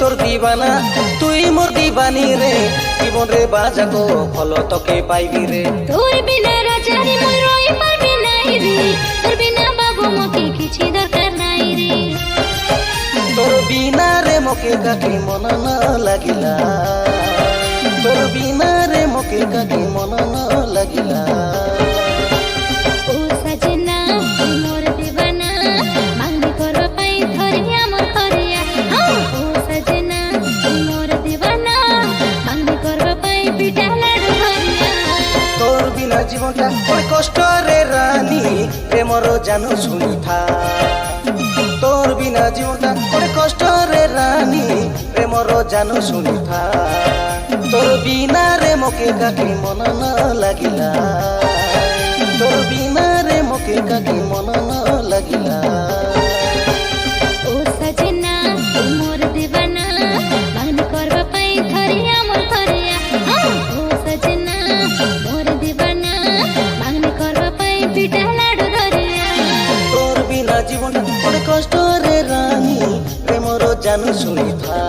তোর দিবানা তুই মোর দিবানি রে জীবন রে বাজাকো ফল তোকে পাইবি রে তোর বিনা রাজারি মই রই পারবি নাই রে তোর বিনা বাবু মকে কিছু দরকার নাই রে তোর বিনা রে মকে কাকি মন না লাগিলা তোর বিনা রে মকে কাকি মন না লাগিলা ও সजना মোর দিবানা মাঙ্গি করবা পাই ধরিয়া মোর করিয়া ও সजना মোর দিবানা মাঙ্গি করবা পাই পিঠা লাডু ধরিয়া তোর বিনা জীবনটা বড় কষ্ট রে রানী প্রেমর জানো শুনিথা তোর বিনা জীবনটা বড় কষ্ট রে রানী প্রেমর জানো শুনিথা তোর বিনা রে মকে কাকি মন না লাগিলা তোর বিনা রে মকে কাকি মন না লাগিলা ও সजना মোর দিবানা মাঙ্গি করবা পাই ধরিয়া মোর করিয়া ও সजना মোর দিবানা মাঙ্গি করবা পাই পিঠা লাডু ধরিয়া তোর বিনা জীবনটা বড় কষ্ট রে রানী প্রেমর জানো শুনিথা